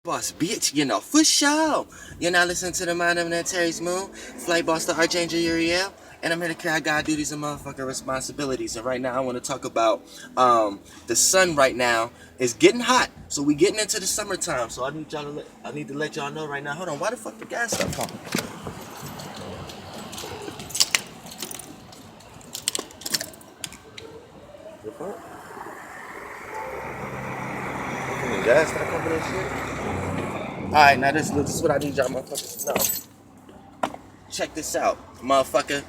Boss, bitch, for sure. You're not listening to the Mind of that Terry's Moon, Flight Boss, the Archangel Uriel, and I'm here to carry out God duties and motherfucking responsibilities. And right now, I want to talk about the sun. Right now is getting hot, so we getting into the summertime. So I need to let y'all know right now. Hold on, why the fuck the gas stop pumping? The fuck? The gas stop pumping and shit. All right, now this is what I need y'all motherfuckers to know. Check this out, motherfucker.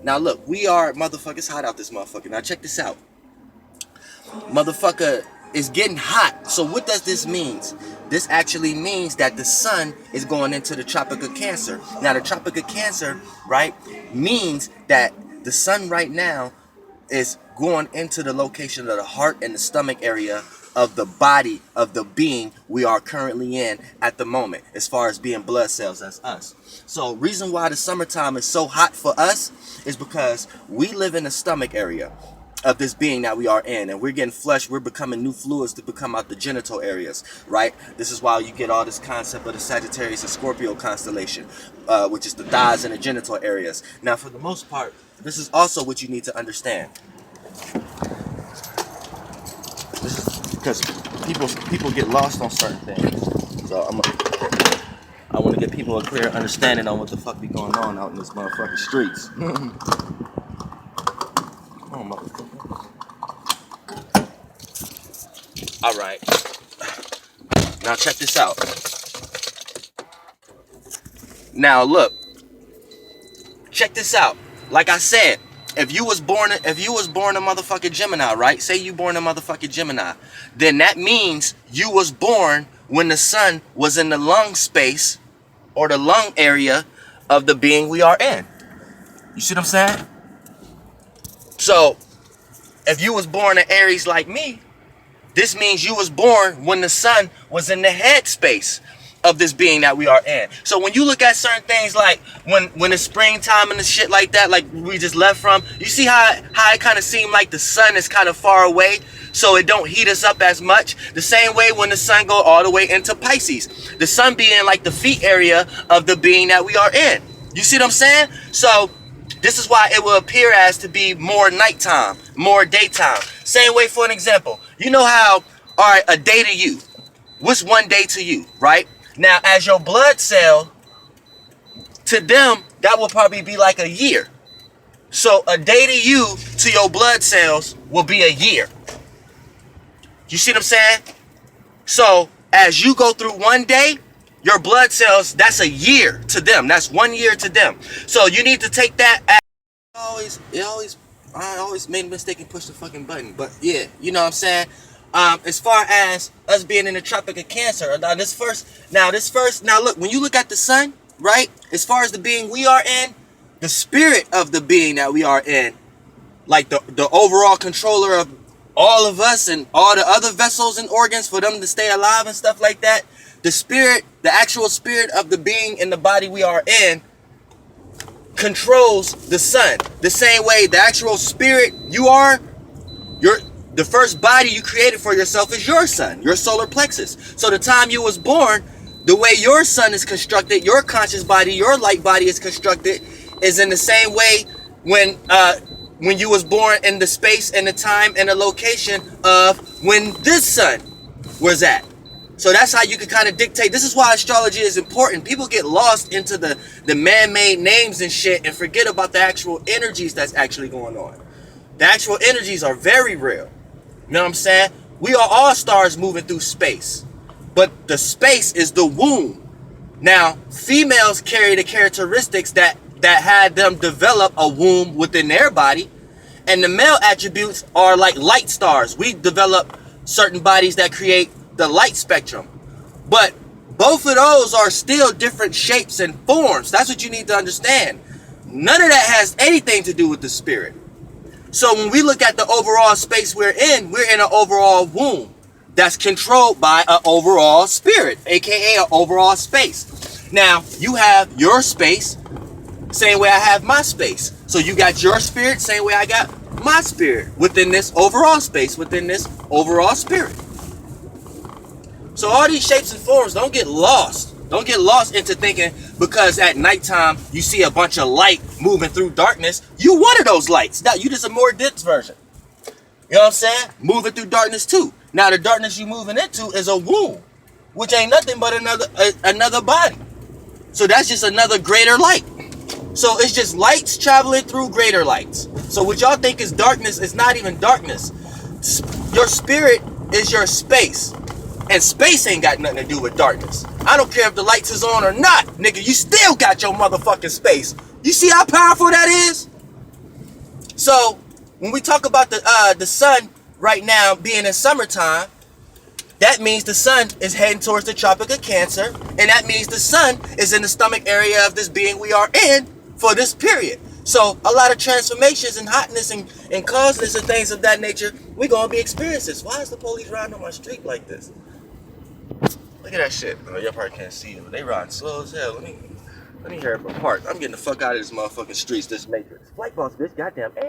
Now look, we are motherfuckers hot out this motherfucker. Now check this out. Motherfucker is getting hot. So what does this mean? This actually means that the sun is going into the Tropic of Cancer. Now the Tropic of Cancer, right, means that the sun right now is going into the location of the heart and the stomach area of the body of the being we are currently in at the moment, as far as being blood cells as us. So reason why the summertime is so hot for us is because we live in the stomach area of this being that we are in, and we're getting flushed. We're becoming new fluids to become out the genital areas, right? This is why you get all this concept of the Sagittarius and Scorpio constellation, which is the thighs and the genital areas. Now for the most part, this is also what you need to understand. This is because people get lost on certain things. So I want to give people a clear understanding on what the fuck be going on out in this motherfucking streets. Come on, motherfucker. All right. Now check this out. Now look. Check this out. Like I said, if you was born a motherfucking Gemini, right? Say you born a motherfucking Gemini, then that means you was born when the sun was in the lung space or the lung area of the being we are in. You see what I'm saying? So if you was born an Aries like me, this means you was born when the sun was in the head space of this being that we are in. So when you look at certain things like when it's springtime and the shit like that, like we just left from, you see how it kind of seemed like the sun is kind of far away, so it don't heat us up as much. The same way when the sun go all the way into Pisces, the sun being like the feet area of the being that we are in. You see what I'm saying? So this is why it will appear as to be more nighttime, more daytime. Same way, for an example, you know how, all right, a day to you, what's one day to you, right? Now, as your blood cell, to them, that will probably be like a year. So a day to you, to your blood cells, will be a year. You see what I'm saying? So as you go through one day, your blood cells, that's a year to them. That's 1 year to them. So you need to take that as I always made a mistake and pushed the fucking button. But yeah, you know what I'm saying? As far as us being in the Tropic of Cancer, now look, when you look at the sun, right? As far as the being we are in, the spirit of the being that we are in, like the overall controller of all of us and all the other vessels and organs for them to stay alive and stuff like that, the actual spirit of the being in the body we are in controls the sun. The same way the actual spirit you are, the first body you created for yourself is your sun, your solar plexus. So the time you was born, the way your sun is constructed, your conscious body, your light body is constructed, is in the same way when you was born, in the space and the time and the location of when this sun was at. So that's how you can kind of dictate. This is why astrology is important. People get lost into the man-made names and shit and forget about the actual energies that's actually going on. The actual energies are very real. You know what I'm saying? We are all stars moving through space, but the space is the womb. Now, females carry the characteristics that had them develop a womb within their body, and the male attributes are like light stars. We develop certain bodies that create the light spectrum, but both of those are still different shapes and forms. That's what you need to understand. None of that has anything to do with the spirit. So when we look at the overall space we're in an overall womb that's controlled by an overall spirit, aka an overall space. Now, you have your space, same way I have my space. So you got your spirit, same way I got my spirit within this overall space, within this overall spirit. So all these shapes and forms, don't get lost. Don't get lost into thinking because at nighttime you see a bunch of light moving through darkness. You one of those lights. Now you just a more dense version. You know what I'm saying? Moving through darkness too. Now the darkness you moving into is a womb, which ain't nothing but another body. So that's just another greater light. So it's just lights traveling through greater lights. So what y'all think is darkness is not even darkness. Your spirit is your space. And space ain't got nothing to do with darkness. I don't care if the lights is on or not, nigga. You still got your motherfucking space. You see how powerful that is? So when we talk about the sun right now being in summertime, that means the sun is heading towards the Tropic of Cancer, and that means the sun is in the stomach area of this being we are in for this period. So a lot of transformations and hotness and coldness and things of that nature, we're gonna be experiencing. Why is the police riding on my street like this? Look at that shit. Oh, y'all probably can't see it, but they riding slow as hell. Let me hear it from park. I'm getting the fuck out of this motherfucking streets, this matrix. Flight boss, bitch, goddamn.